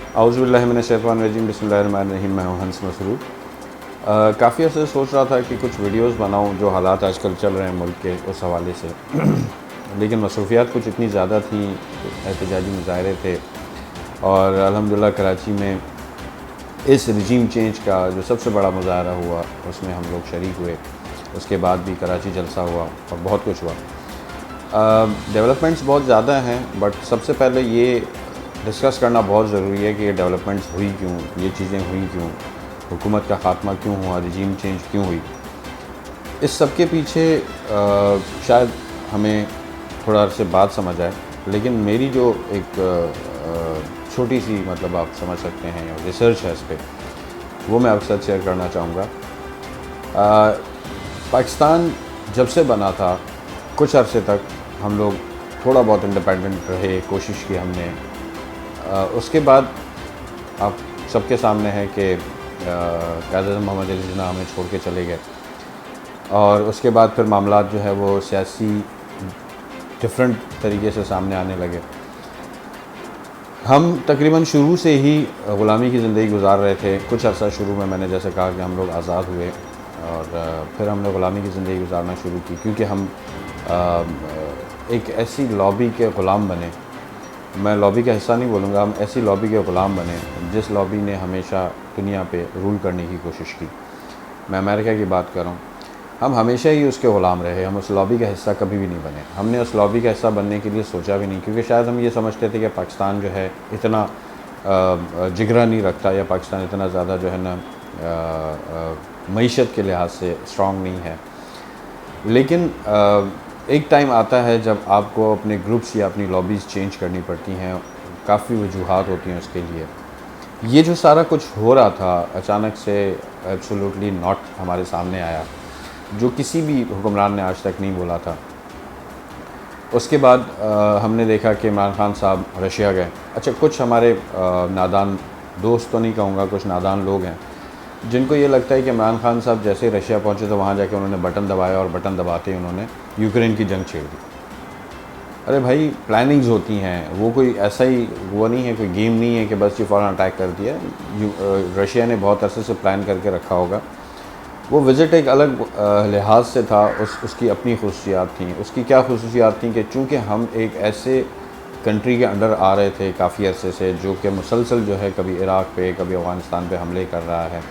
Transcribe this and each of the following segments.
औज़ुबिल्लाहि मिनश्शैतानिर्रजीम बिस्मिल्लाहिर्रहमानिर्रहीम। मैं हूं हंस मसरूर। काफ़ी अर्से से सोच रहा था कि कुछ वीडियोस बनाऊं जो हालात आजकल चल रहे हैं मुल्क के उस हवाले से लेकिन मसरूफियात कुछ इतनी ज़्यादा थी, एहतजाजी मुज़ाहरे थे और अल्हम्दुलिल्लाह कराची में इस रिजीम चेंज का जो सबसे बड़ा मुज़ाहरा हुआ उसमें हम लोग शरीक हुए। उसके बाद भी कराची जलसा हुआ और बहुत कुछ हुआ। डेवलपमेंट्स बहुत ज़्यादा हैं, बट सबसे पहले ये डिस्कस करना बहुत ज़रूरी है कि ये डेवलपमेंट्स हुई क्यों, ये चीज़ें हुई क्यों, हुकूमत का ख़ात्मा क्यों हुआ, रिजीम चेंज क्यों हुई। इस सब के पीछे शायद हमें थोड़ा अरसे बाद समझ आए, लेकिन मेरी जो एक छोटी सी मतलब आप समझ सकते हैं रिसर्च है इस पर, वो मैं आपके साथ शेयर करना चाहूँगा। पाकिस्तान जब से बना था कुछ अरसे तक हम लोग थोड़ा बहुत इंडिपेंडेंट रहे, कोशिश की हमने। उसके बाद आप सबके सामने है कि क़ायद-ए-आज़म मोहम्मद अली जिन्ना हमें छोड़ के चले गए और उसके बाद फिर मामलात जो है वो सियासी डिफरेंट तरीके से सामने आने लगे। हम तकरीबन शुरू से ही ग़ुलामी की ज़िंदगी गुजार रहे थे। कुछ अर्सा शुरू में मैंने जैसे कहा कि हम लोग आज़ाद हुए और फिर हमने ग़ुलामी की ज़िंदगी गुजारना शुरू की, क्योंकि हम एक ऐसी लॉबी के ग़ुलाम बने। मैं लॉबी का हिस्सा नहीं बोलूँगा, हम ऐसी लॉबी के ग़ुलाम बने जिस लॉबी ने हमेशा दुनिया पे रूल करने की कोशिश की। मैं अमेरिका की बात कर रहा हूँ। हम हमेशा ही उसके ग़ुलाम रहे, हम उस लॉबी का हिस्सा कभी भी नहीं बने। हमने उस लॉबी का हिस्सा बनने के लिए सोचा भी नहीं, क्योंकि शायद हम ये समझते थे कि पाकिस्तान जो है इतना जिगरा नहीं रखता, या पाकिस्तान इतना ज़्यादा जो है ना मईशत के लिहाज से स्ट्रॉन्ग नहीं है। लेकिन एक टाइम आता है जब आपको अपने ग्रुप्स या अपनी लॉबीज़ चेंज करनी पड़ती हैं। काफ़ी वजूहात होती हैं उसके लिए। ये जो सारा कुछ हो रहा था अचानक से एब्सोल्युटली नॉट हमारे सामने आया, जो किसी भी हुक्मरान ने आज तक नहीं बोला था। उसके बाद हमने देखा कि इमरान खान साहब रशिया गए। अच्छा, कुछ हमारे नादान दोस्त तो नहीं कहूँगा, कुछ नादान लोग हैं जिनको ये लगता है कि इमरान खान साहब जैसे ही रशिया पहुँचे तो वहाँ जाके उन्होंने बटन दबाया और बटन दबाते ही उन्होंने यूक्रेन की जंग छेड़ दी। अरे भाई, प्लानिंग्स होती हैं, वो कोई ऐसा ही वो नहीं है, कोई गेम नहीं है कि बस ये फ़ौरन अटैक कर दिया। रशिया ने बहुत अरसे से प्लान करके रखा होगा। वो विज़िट एक अलग लिहाज से था, उसकी अपनी खुसूसियात थी। उसकी क्या खुसूसियात थी कि चूँकि हम एक ऐसे कंट्री के अंडर आ रहे थे काफ़ी अरसे से, जो कि मुसलसल जो है कभी इराक़ पे कभी अफ़गानिस्तान पे हमले कर रहा है।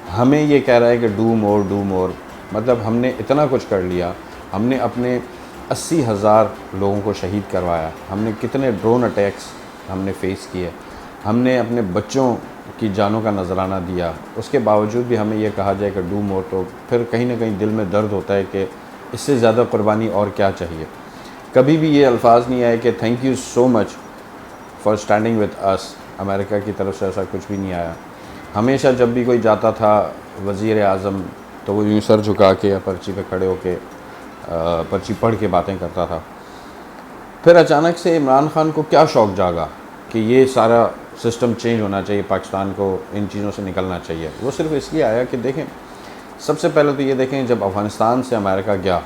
हमें ये कह रहा है कि डू मोर, मतलब हमने इतना कुछ कर लिया। हमने अपने 80,000 लोगों को शहीद करवाया। हमने कितने ड्रोन अटैक्स हमने फ़ेस किए। हमने अपने बच्चों की जानों का नजराना दिया। उसके बावजूद भी हमें यह कहा जाए कि डू मोर, तो फिर कहीं ना कहीं दिल में दर्द होता है कि इससे ज़्यादा कुर्बानी और क्या चाहिए। कभी भी ये अल्फाज नहीं आए कि thank you so much for standing with us. America की तरफ से ऐसा कुछ भी नहीं आया। हमेशा जब भी कोई जाता था वज़ीर आज़म, तो वो यूँ सर झुका के या पर्ची पे खड़े होके पर्ची पढ़ के बातें करता था। फिर अचानक से इमरान खान को क्या शौक़ जागा कि ये सारा सिस्टम चेंज होना चाहिए, पाकिस्तान को इन चीज़ों से निकलना चाहिए। वो सिर्फ इसलिए आया कि देखें, सबसे पहले तो ये देखें, जब अफ़गानिस्तान से अमेरिका गया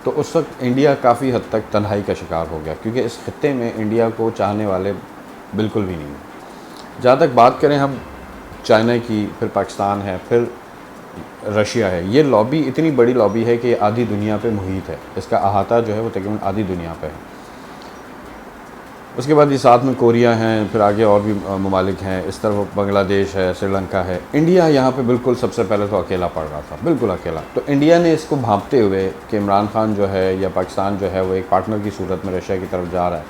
तो उस वक्त इंडिया काफ़ी हद तक तन्हाई का शिकार हो गया, क्योंकि इस खित्ते में इंडिया को चाहने वाले बिल्कुल भी नहीं हैं। जहाँ तक बात करें हम चाइना की, फिर पाकिस्तान है, फिर रशिया है। ये लॉबी इतनी बड़ी लॉबी है कि आधी दुनिया पे मुहित है। इसका अहाता जो है वो तकरीबन आधी दुनिया पे है। उसके बाद ये साथ में कोरिया हैं, फिर आगे और भी ममालिक हैं, इस तरफ बांग्लादेश है, श्रीलंका है। इंडिया यहाँ पे बिल्कुल सबसे पहले तो अकेला पड़ रहा था, बिल्कुल अकेला। तो इंडिया ने इसको भांपते हुए कि इमरान खान जो है या पाकिस्तान जो है वो एक पार्टनर की सूरत में रशिया की तरफ जा रहा है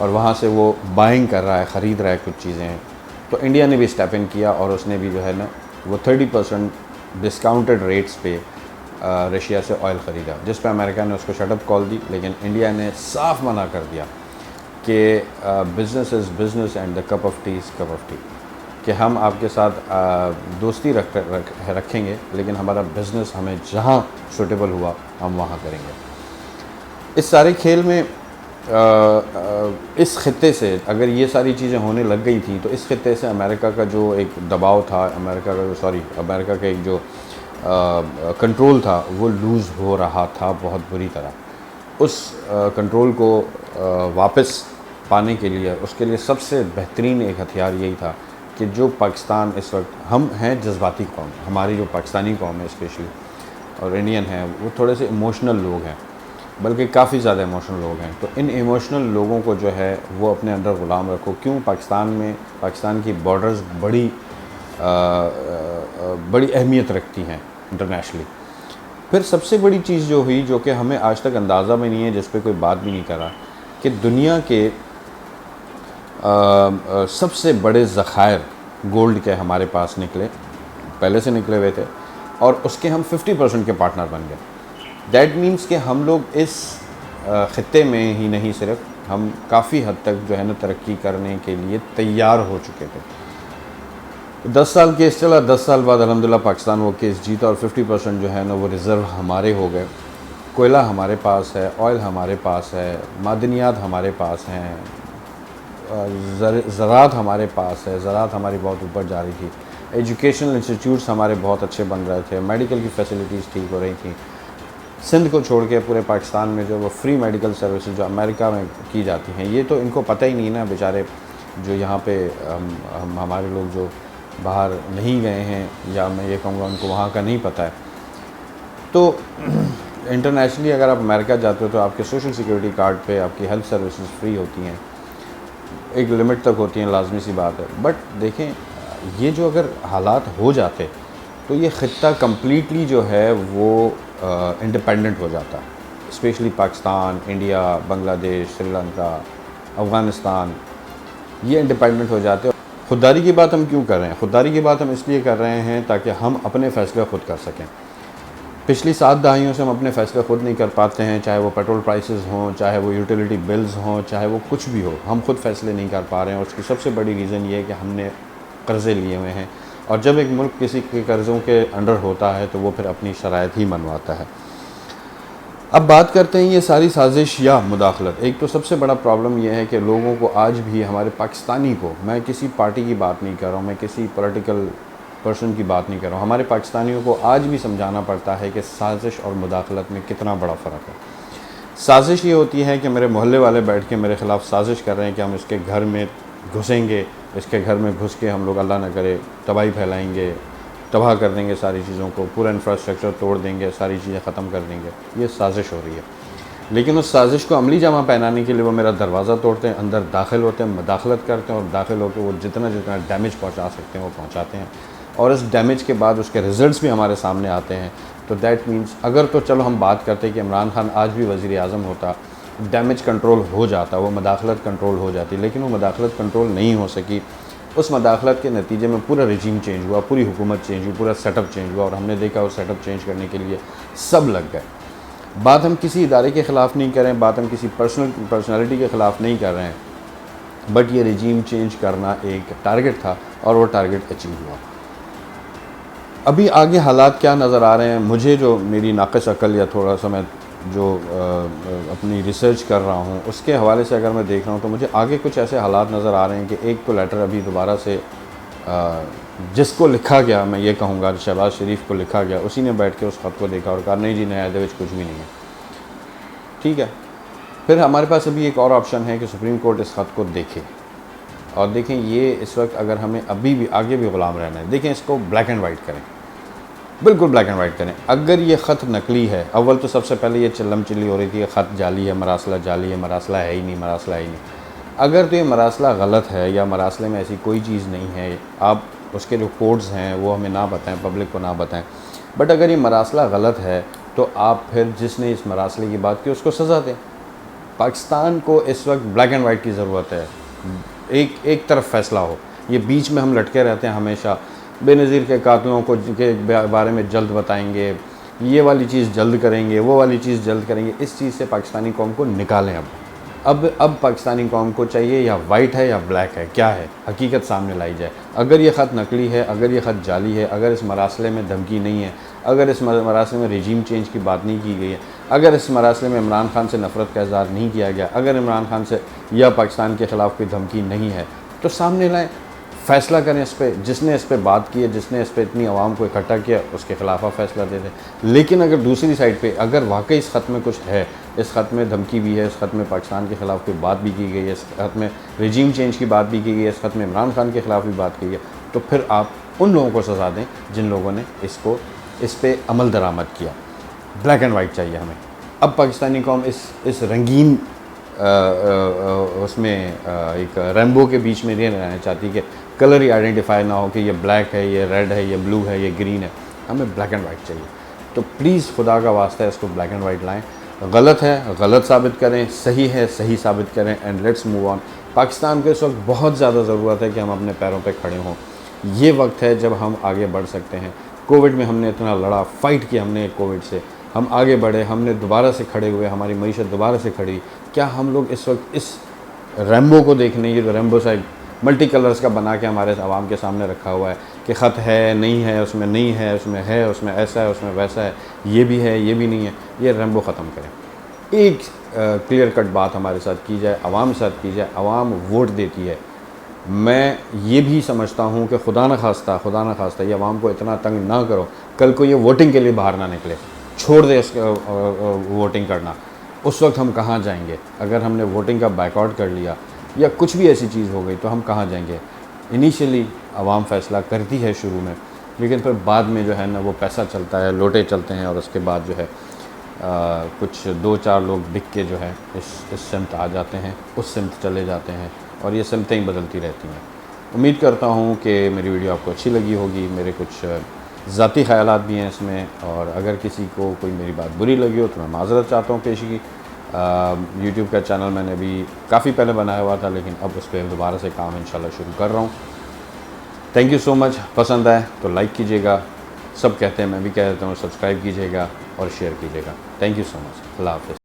और वहाँ से वो बाइंग कर रहा है, ख़रीद रहा है कुछ चीज़ें, तो इंडिया ने भी स्टेप इन किया और उसने भी जो है ना वो 30% डिस्काउंटेड रेट्स पे रशिया से ऑयल ख़रीदा, जिस पे अमेरिका ने उसको शटअप कॉल दी। लेकिन इंडिया ने साफ मना कर दिया कि business is business and the cup of T is cup of T, कि हम आपके साथ दोस्ती रखेंगे, लेकिन हमारा बिज़नेस हमें जहाँ सूटेबल हुआ हम वहाँ करेंगे। इस सारे खेल में इस खित्ते से अगर ये सारी चीज़ें होने लग गई थी, तो इस खित्ते से अमेरिका का जो एक दबाव था, अमेरिका का एक जो कंट्रोल था वो लूज़ हो रहा था बहुत बुरी तरह। उस कंट्रोल को वापस पाने के लिए, उसके लिए सबसे बेहतरीन एक हथियार यही था कि जो पाकिस्तान इस वक्त, हम हैं जज्बाती कौम, हमारी जो पाकिस्तानी कौम है स्पेशली और इंडियन है, वो थोड़े से इमोशनल लोग हैं, बल्कि काफ़ी ज़्यादा इमोशनल लोग हैं। तो इन इमोशनल लोगों को जो है वो अपने अंदर ग़ुलाम रखो। क्यों? पाकिस्तान की बॉर्डर्स बड़ी अहमियत रखती हैं इंटरनेशनली। फिर सबसे बड़ी चीज़ जो हुई, जो कि हमें आज तक अंदाज़ा भी नहीं है, जिस पे कोई बात भी नहीं करा, कि दुनिया के सबसे बड़े ज़खायर गोल्ड के हमारे पास निकले, पहले से निकले हुए थे, और उसके हम 50% के पार्टनर बन गए। दैट मीन्स कि हम लोग इस ख़ित्ते में ही नहीं, सिर्फ हम काफ़ी हद तक जो है ना तरक्की करने के लिए तैयार हो चुके थे। 10 साल केस चला, 10 साल बाद अल्हम्दुलिल्लाह पाकिस्तान वो केस जीता और 50% जो है ना वो रिज़र्व हमारे हो गए। कोयला हमारे पास है, ऑयल हमारे पास है, मादनियात हमारे पास हैं, ज़राअत हमारे पास है, ज़राअत हमारी बहुत ऊपर जा रही थी, एजुकेशनल इंस्टीट्यूट्स हमारे बहुत अच्छे बन रहे थे, मेडिकल की फैसिलिटीज़ ठीक हो रही थी। सिंध को छोड़ के पूरे पाकिस्तान में जो वो फ्री मेडिकल सर्विसेज जो अमेरिका में की जाती हैं, ये तो इनको पता ही नहीं ना बेचारे, जो यहाँ पे हमारे लोग जो बाहर नहीं गए हैं, या मैं ये कहूँगा उनको वहाँ का नहीं पता है। तो इंटरनेशनली अगर आप अमेरिका जाते हो तो आपके सोशल सिक्योरिटी कार्ड पे आपकी हेल्थ सर्विसेज फ्री होती हैं, एक लिमिट तक होती हैं, लाजमी सी बात है। बट देखें, ये जो अगर हालात हो जाते तो ये ख़ित्ता कम्प्लीटली जो है वो इंडिपेंडेंट हो जाता, स्पेशली पाकिस्तान, इंडिया, बांग्लादेश, श्रीलंका, अफ़गानिस्तान, ये इंडिपेंडेंट हो जाते। खुददारी की बात हम क्यों कर रहे हैं? खुददारी की बात हम इसलिए कर रहे हैं ताकि हम अपने फ़ैसले ख़ुद कर सकें। पिछली 7 दहाइयों से हम अपने फ़ैसले ख़ुद नहीं कर पाते हैं, चाहे वो पेट्रोल प्राइसेस हों, चाहे वो यूटिलिटी बिल्स हों, चाहे वो कुछ भी हो, हम खुद फ़ैसले नहीं कर पा रहे हैं। और उसकी सबसे बड़ी रीज़न ये है कि हमने कर्ज़े लिए हुए हैं, और जब एक मुल्क किसी के कर्ज़ों के अंडर होता है तो वो फिर अपनी शराइत ही मनवाता है। अब बात करते हैं ये सारी साजिश या मुदाखलत। एक तो सबसे बड़ा प्रॉब्लम यह है कि लोगों को आज भी, हमारे पाकिस्तानी को, मैं किसी पार्टी की बात नहीं कर रहा हूँ, मैं किसी पॉलिटिकल पर्सन की बात नहीं कर रहा हूँ, हमारे पाकिस्तानियों को आज भी समझाना पड़ता है कि साजिश और मुदाखलत में कितना बड़ा फ़र्क है। साजिश ये होती है कि मेरे मोहल्ले वाले बैठ के मेरे ख़िलाफ़ साजिश कर रहे हैं कि हम इसके घर में घुसेंगे, इसके घर में घुस के हम लोग अल्लाह न करे तबाही फैलाएंगे, तबाह कर देंगे सारी चीज़ों को, पूरा इंफ्रास्ट्रक्चर तोड़ देंगे, सारी चीज़ें ख़त्म कर देंगे। ये साजिश हो रही है। लेकिन उस साजिश को अमली जामा पहनाने के लिए वो मेरा दरवाज़ा तोड़ते हैं, अंदर दाखिल होते हैं, मुदाखलत करते हैं, और दाखिल होकर वो जितना डैमेज पहुँचा सकते हैं वो पहुँचाते हैं। और इस डैमेज के बाद उसके रिज़ल्ट्स भी हमारे सामने आते हैं। तो दैट मीन्स, अगर तो चलो हम बात करते हैं कि इमरान खान आज भी वज़ीर आज़म होता, डैमेज कंट्रोल हो जाता, वो मुदाखलत कंट्रोल हो जाती, लेकिन वो मुदाखलत कंट्रोल नहीं हो सकी। उस मुदाखलत के नतीजे में पूरा रिजीम चेंज हुआ, पूरी हुकूमत चेंज हुई, पूरा सेटअप चेंज हुआ, और हमने देखा वो सेटअप चेंज करने के लिए सब लग गए। बात हम किसी इदारे के ख़िलाफ़ नहीं कर रहे हैं, बात हम किसी पर्सनैलिटी के ख़िलाफ़ नहीं कर रहे हैं, बट ये रिजीम चेंज करना एक टारगेट था और वो टारगेट अचीव हुआ। अभी आगे हालात क्या नज़र आ रहे हैं मुझे, जो मेरी नाक़िस अक़ल या थोड़ा सा मैं जो अपनी रिसर्च कर रहा हूँ उसके हवाले से अगर मैं देख रहा हूँ, तो मुझे आगे कुछ ऐसे हालात नज़र आ रहे हैं कि एक तो लेटर अभी दोबारा से जिसको लिखा गया, मैं ये कहूँगा शहबाज शरीफ को लिखा गया, उसी ने बैठ के उस ख़त को देखा और कहा नहीं जी, नया दे कुछ भी नहीं है। ठीक है, फिर हमारे पास अभी एक और ऑप्शन है कि सुप्रीम कोर्ट इस ख़त को देखे और देखें ये इस वक्त अगर हमें अभी भी आगे भी ग़ुलाम रहना है, देखें इसको ब्लैक एंड वाइट करें, बिल्कुल ब्लैक एंड वाइट करें। अगर ये ख़त नकली है, अव्वल तो सबसे पहले ये चिल्लम चिल्ली हो रही थी, ख़त जाली है, मरासला जाली है, मरासला है ही नहीं, मरासला है ही नहीं। अगर तो ये मरासला गलत है या मरासले में ऐसी कोई चीज़ नहीं है, आप उसके जो कोड्स हैं वो हमें ना बताएं, पब्लिक को ना बताएं, बट अगर ये मरासला गलत है तो आप फिर जिसने इस मरासले की बात की उसको सज़ा दें। पाकिस्तान को इस वक्त ब्लैक एंड वाइट की ज़रूरत है, एक तरफ फ़ैसला हो। ये बीच में हम लटके रहते हैं हमेशा, बेनज़ीर के कातिलों को के बारे में जल्द बताएंगे, ये वाली चीज़ जल्द करेंगे, वो वाली चीज़ जल्द करेंगे। इस चीज़ से पाकिस्तानी कौम को निकालें। अब पाकिस्तानी कौम को चाहिए या वाइट है या ब्लैक है, क्या है, हकीकत सामने लाई जाए। अगर ये ख़त नकली है, अगर ये ख़त जाली है, अगर इस मरासले में धमकी नहीं है, अगर इस मरासले में रिजीम चेंज की बात नहीं की गई है, अगर इस मरासले में इमरान खान से नफ़रत का इज़हार नहीं किया गया, अगर इमरान खान से या पाकिस्तान के ख़िलाफ़ कोई धमकी नहीं है, तो सामने लाएँ, फ़ैसला करें इस पे, जिसने इस पे बात की है, जिसने इस पे इतनी आवाम को इकट्ठा किया, उसके ख़िलाफ़ आप फ़ैसला दे दें। लेकिन अगर दूसरी साइड पे अगर वाकई इस ख़त में कुछ है, इस ख़त में धमकी भी है, इस ख़त में पाकिस्तान के ख़िलाफ़ कोई बात भी की गई है, इस ख़त में रजीम चेंज की बात भी की गई है, इस ख़त में इमरान खान के ख़िलाफ़ भी बात की है, तो फिर आप उन लोगों को सज़ा दें जिन लोगों ने इस पे अमल दरामद किया। ब्लैक एंड वाइट चाहिए हमें। अब पाकिस्तानी कौम इस रंगीन उसमें एक रेनबो के बीच में नहीं रहना चाहती कि कलर ही आइडेंटिफाई ना हो कि ये ब्लैक है, ये रेड है, ये ब्लू है, ये ग्रीन है। हमें ब्लैक एंड वाइट चाहिए। तो प्लीज़ खुदा का वास्ता है, इसको ब्लैक एंड वाइट लाएं। गलत है गलत साबित करें, सही है सही साबित करें, and let's move on. Pakistan को इस वक्त बहुत ज़्यादा ज़रूरत है कि हम अपने पैरों पे खड़े हों। ये वक्त है जब हम आगे बढ़ सकते हैं। कोविड में हमने इतना लड़ा, फ़ाइट किया हमने कोविड से, हम आगे बढ़े, हमने दोबारा से खड़े हुए, हमारी मईशत दोबारा से खड़ी। क्या हम लोग इस वक्त इस रैम्बो को देखने, ये जो रैम्बो सा मल्टी कलर्स का बना के हमारे आवाम के सामने रखा हुआ है कि ख़त है नहीं है, उसमें नहीं है, उसमें है, उसमें ऐसा है, उसमें वैसा है, ये भी है, ये भी नहीं है, ये रैम्बो ख़त्म करें। एक क्लियर कट बात हमारे साथ की जाए, आवाम के साथ की जाए। आवाम वोट देती है। मैं ये भी समझता हूँ कि खुदा न खास्ता ये आवाम को इतना तंग ना करो, कल को ये वोटिंग के लिए बाहर ना निकले, छोड़ दे उसका वोटिंग करना। उस वक्त हम कहाँ जाएंगे? अगर हमने वोटिंग का बैकआउट कर लिया या कुछ भी ऐसी चीज़ हो गई तो हम कहाँ जाएंगे? इनिशियली आवाम फ़ैसला करती है शुरू में, लेकिन फिर बाद में जो है ना वो पैसा चलता है, लोटे चलते हैं, और उसके बाद जो है कुछ 2-4 लोग बिक के जो है इस सिमत आ जाते हैं, उस सिमत चले जाते हैं, और ये सिमतें ही बदलती रहती हैं। उम्मीद करता हूँ कि मेरी वीडियो आपको अच्छी लगी होगी। मेरे कुछ ज़ाती ख़यालात भी हैं इसमें, और अगर किसी को कोई मेरी बात बुरी लगी हो तो मैं माज़रत चाहता हूँ पेश की। यूट्यूब का चैनल मैंने भी काफ़ी पहले बनाया हुआ था, लेकिन अब उस पर दोबारा से काम इंशाल्लाह शुरू कर रहा हूँ। Thank you so much. पसंद आए तो लाइक कीजिएगा, सब कहते हैं मैं भी कह देता हूँ, सब्सक्राइब कीजिएगा और शेयर कीजिएगा। Thank you so much. अल्लाह हाफ़िज़।